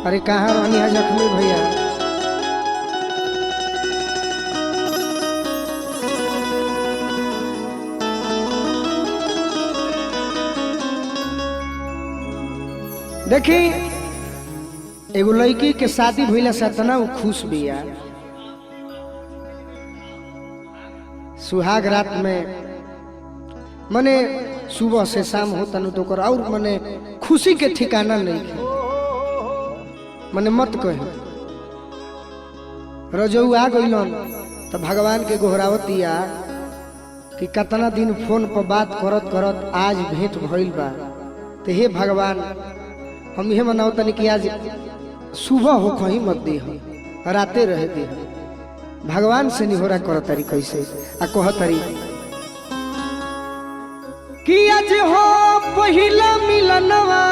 अरे कहाँ रहनी है जख्मी भैया। देखी एगो लड़की के शादी भइला से इतना खुश बिया। सुहाग रात में मने सुबह से शाम होता न तो कर और मने खुशी के ठिकाना नहीं है। मने मत कहे रजऊ आ गइलन तो भगवान के गोहरावतिया कि कितना दिन फोन पर बात करत करत आज भेंट भइल बा। तो हे भगवान हम यह मनाओ तनी कि आज सुबह हो कहीं मत दे राते रह दे। भगवान से निहोरा कर तारी कैसे आ कह तारी कि आज हो पहिला मिलनवा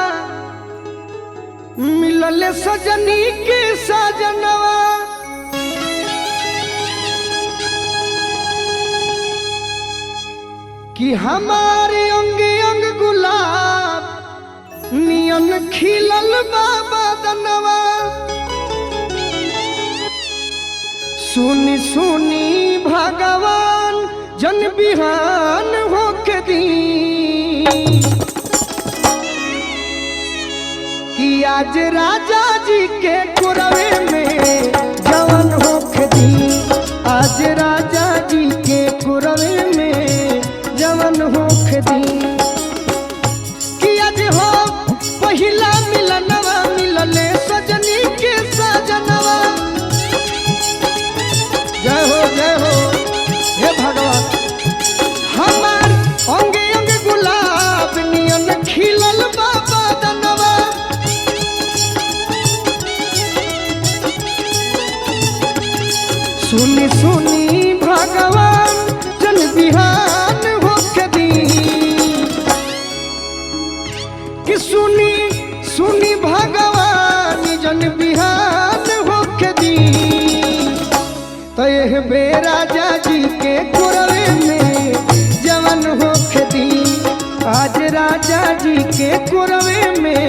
मिलले सजनी के सजनवा कि हमारे अंग अंग गुलाब नियन खिलल बाबा दनवा। सुनी सुनी भगवान जन बिहान होके दी कि आज राजा जी के कुरवे में जवन होके दी। आज राजा जी के कुरवे में जवन होके दी कि आज हो पहिला मिलनवा मिलले सजनी के सजनवा। जय हो हे भगवान हमार अंगे अंगे गुलाब नियन खिलल बाबा दनवा। सुनी सुनी भगवान जन बिहान होके दी कि सुनी सुनी भगवान जन बिहान होके दी। तो यह बेराजा जी के कुरवे में जवन होके दी। आज राजा जी के कुरवे में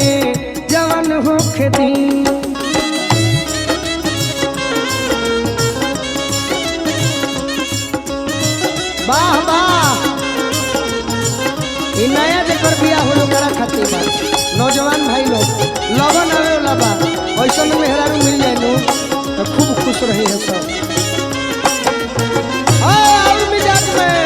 जवन होके दी। वाह वाह नया जेकर बिया हो करा खातिर बा। नौजवान भाई लोग लगन आवे वाला बा ऐसा में मेहरारू मिल जाए लो तो खूब खुश रहे है सब। और मिजाज में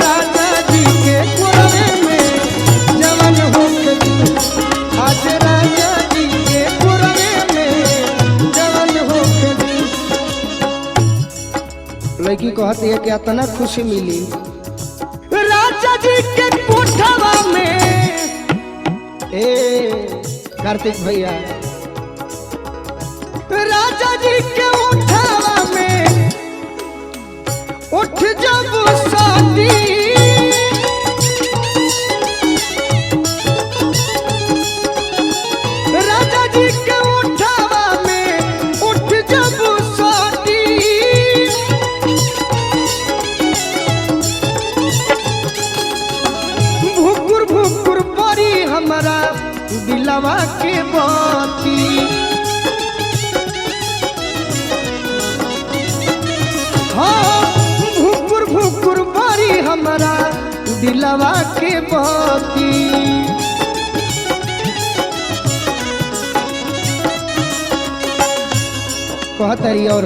राजा जी के कुरवे में जवन होके दी। आज राजा जी के कुरवे में जवन होके दी। लड़की कहती है कि इतना खुशी मिली राजा जी के कोठवा में। कार्तिक भैया राजा जी के उठावा में उठ जब शादी राजा जी के उठावा में उठ जब शादी भुकुर भुकुर परी हमारा दिलवा के बाती। हाँ भुकुर भुकुर परी हमारा दिलवा के बाती। कहतरी और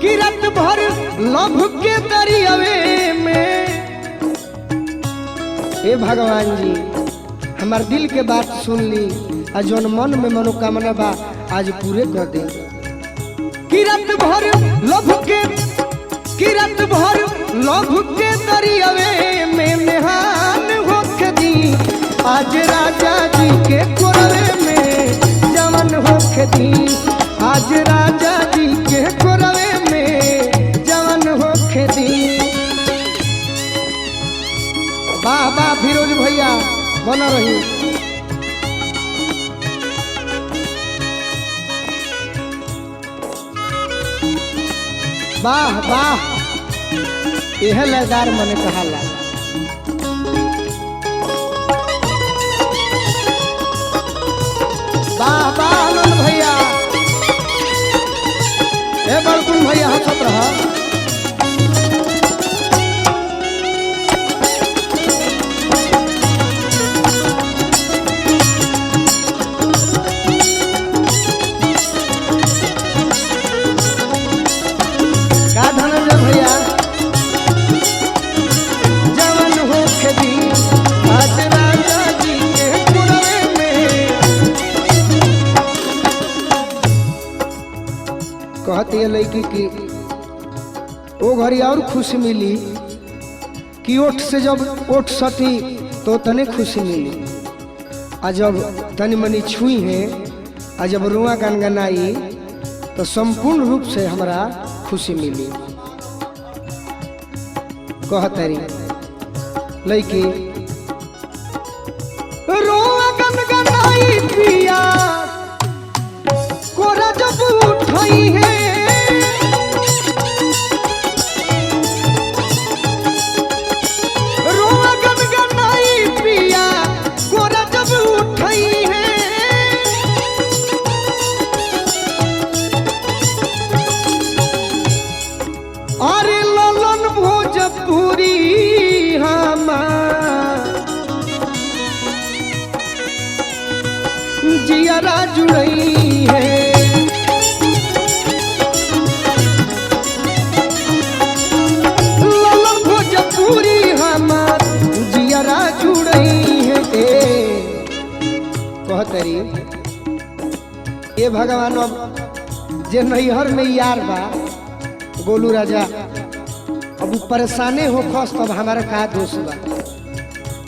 कि रात भर लभ के दरियावे में। हे भगवान जी हमार दिल के बात सुन ली आ जौन मन में मनोकामना बा आज पूरे कर दे। कि रात भर लभ के दरियावे में मेहान होके दी। आज राजा जी के कुरवे में जवन होके दी। आज राजा जी के कुरवे में जवन होके दी। वाह वाह फिरोज भैया बना रही। वाह वाह यह लयदार मने कहाला। वाह वाह आनंद भैया, ए बड़कुन भैया हंसत रहा। का धनंजय भैया जवन हो खेती आज राजा जी के पुरवे में कहती है लड़की की वो घड़ी और खुशी मिली कि ओठ से जब ओठ सटी तो तने खुशी मिली, आ जब तनी मनी छुई है आ जब रुआ गनगनाई तो संपूर्ण रूप से हमारा खुशी मिली। कहतरी लड़की रुआ गनगनाई पिया कोरा जब उठाई है, रुआ गनगनाई पिया कोरा जब उठाई है। अरे ललन भोजपुरी जियारा जुड़ई है, ललन भोजपुरी हमार जियारा जुड़ई है। कहतरी ये भगवान अब जे नैहर में यार बा गोलू राजा अब परेशाने हो खस तब हमारा का दोष बा।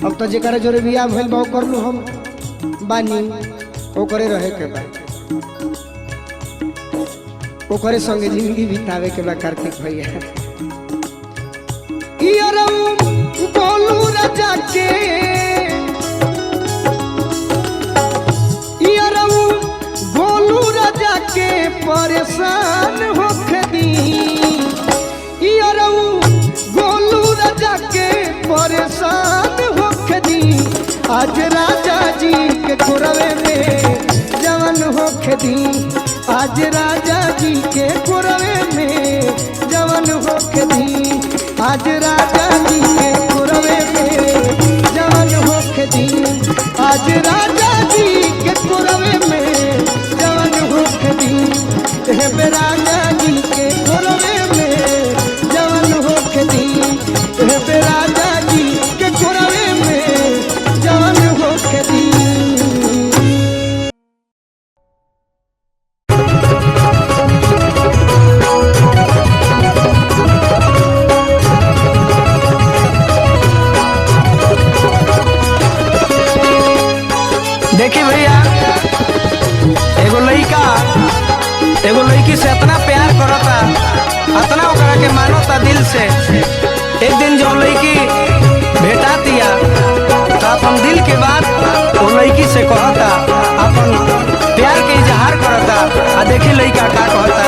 अब तो जेकर जोरे बियाह भइल बा कर लू हम बानी ओकरे रहे के बा, ओकरे संगे जिंदगी बितावे के बा। कार्तिक भैया गोलू राजा के गोलू राजा के परेशान होके दी, गोलू राजा के परेशान होके दी। आज राजा जी के कोरवे में जवन होके दी, आज राजा जी के कोरवे में जवन होके दी, आज राजा जी के कोरवे में जवन होके दी, आज राजा जी के कोरवे में जवन होके दी। राजा जी के कोरवे में जवन होके दी, राजा जी के कोरवे में जवन होके दी। देखी भैया एगो लड़की से इतना प्यार करता, इतना ओकरा के मानता दिल से। एक दिन जो लड़की भेटा दिया तो अपन दिल के बात वो लड़की से कहता, अपन प्यार के इजहार करता। आ देखी लड़का का कहता,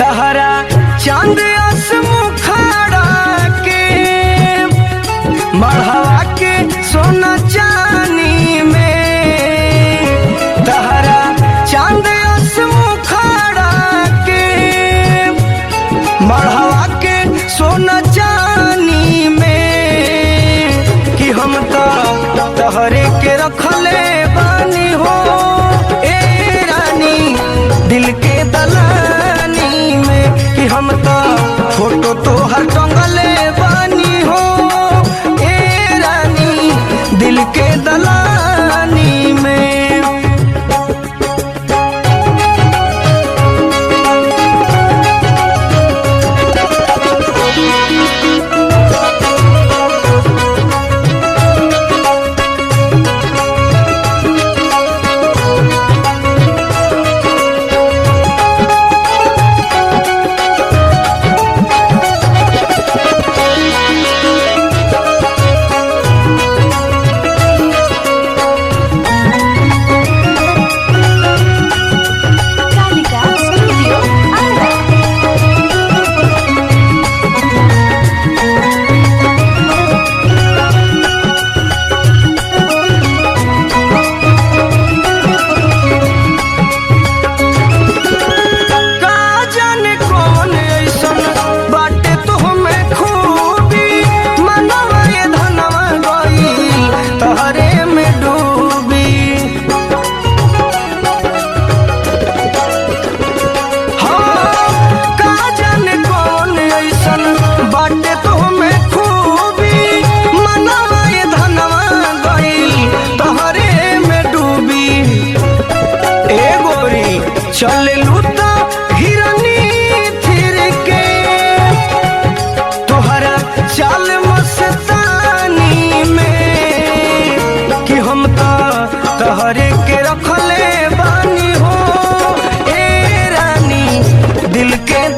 तहरा चांद आस मुखाड़ा के मढ़वा के सोना चानी में, तहरा चांद आस मुखाड़ा के मढ़वा के सोना चानी में, कि हम तो तहरे के रखले बानी हो ए रानी दिल के दलानी में, कि हम तो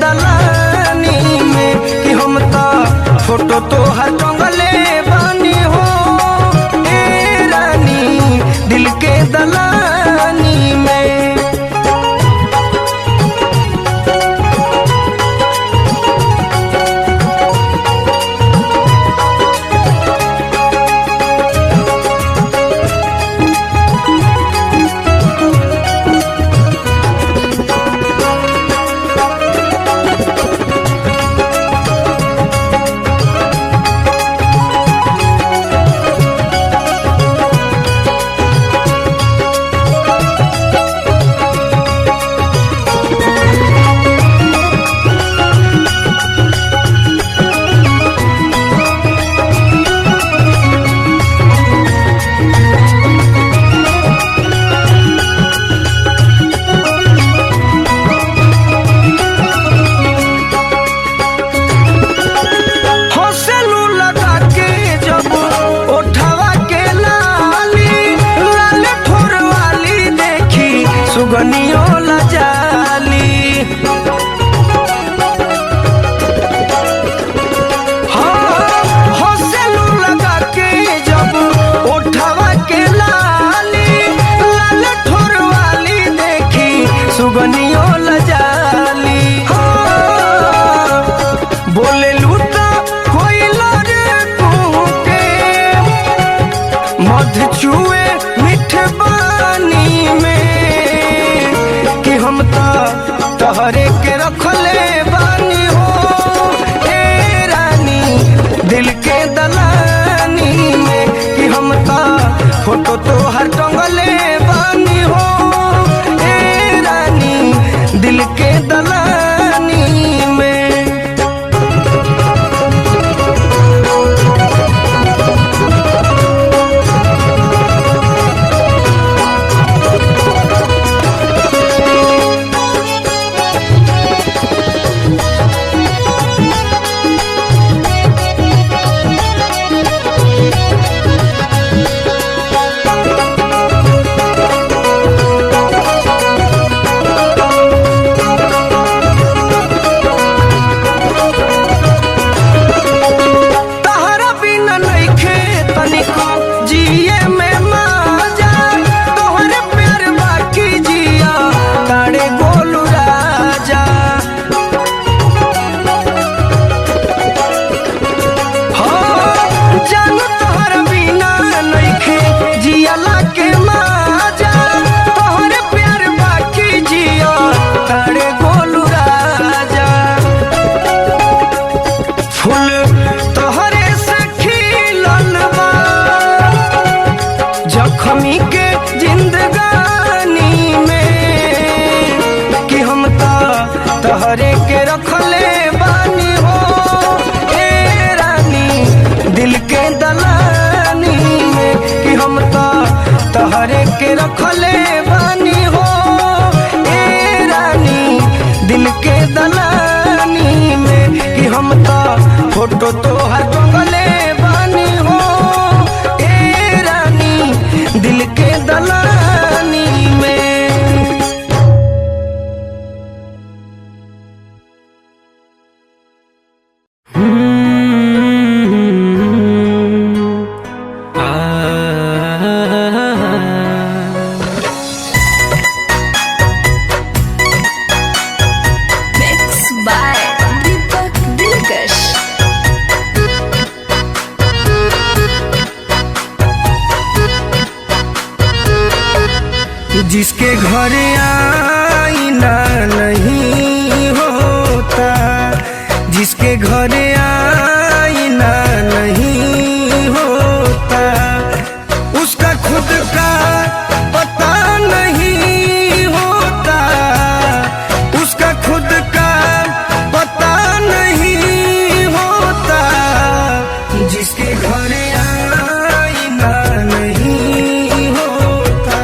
दलानी में कि हम तो फोटो तो हर टंगले बानी हो ए रानी दिल के दलानी में। छुए मिठ बानी में कि हम तो तहरे के रखले बानी हो ए रानी दिल के दलानी में कि हम तो फोटो तो हर टंगले बानी हो ए रानी दिल के दलानी में। जख्मी के जिंदगानी में कि हम तो तहरे के रखले बानी हो ए रानी दिल के दलानी में कि हम तो तहरे के रखले बानी हो ए रानी दिल के दलानी में कि हम तो फोटो तो हर टंगले बानी हो ए रानी दिल के दलानी में। जिसके घर आईना नहीं होता, जिसके घर आईना नहीं होता, उसका खुद का पता नहीं होता, उसका खुद का पता नहीं होता। जिसके घर आईना नहीं होता,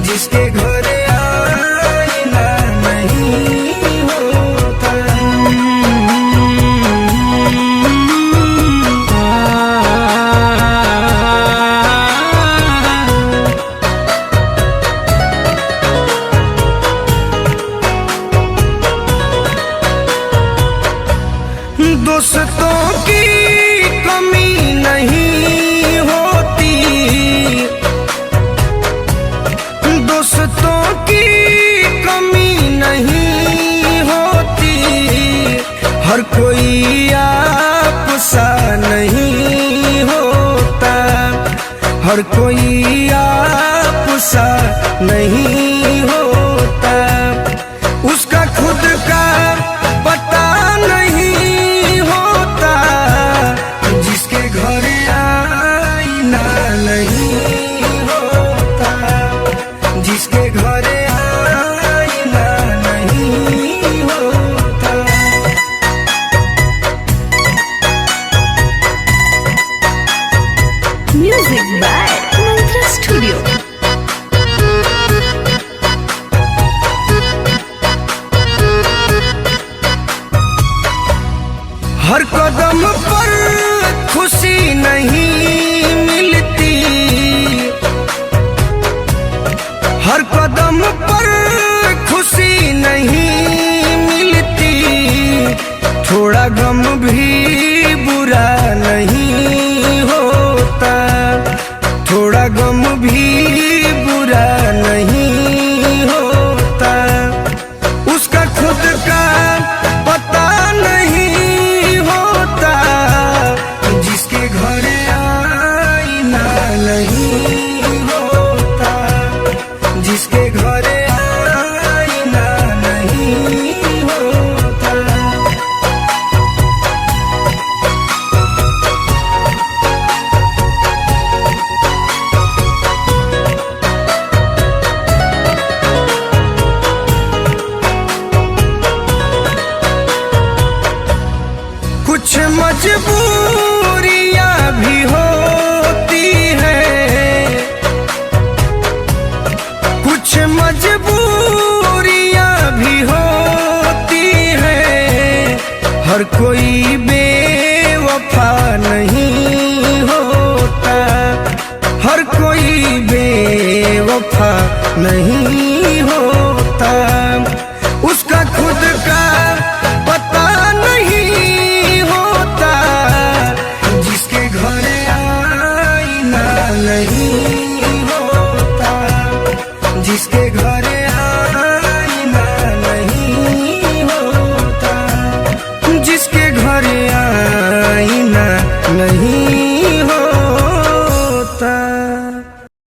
जिसके घर आईना नहीं होता। दोस्तों की कमी नहीं होती, दोस्तों की कमी नहीं होती, हर कोई आप सा नहीं होता, हर कोई आप सा नहीं होता, उसका खुद का पता नहीं होता, जिसके घर आईना नहीं होता, जिसके घर आईना नहीं होता। Music by Mantra Studio. हर कदम पर खुशी नहीं मिलती, हर कदम पर खुशी नहीं मिलती, थोड़ा गम भी बुरा नहीं होता, थोड़ा गम भी बुरा नहीं होता, उसका खुद का पता नहीं होता, जिसके घर आईना नहीं होता, जिसके घर आईना नहीं होता। कुछ मजबूरियां भी होती हैं, कुछ मजबूरियां भी होती हैं, हर कोई बेवफा नहीं होता, हर कोई बेवफा नहीं होता, उसका खुद का पता नहीं होता, जिसके घर आईना नहीं होता, जिसके घर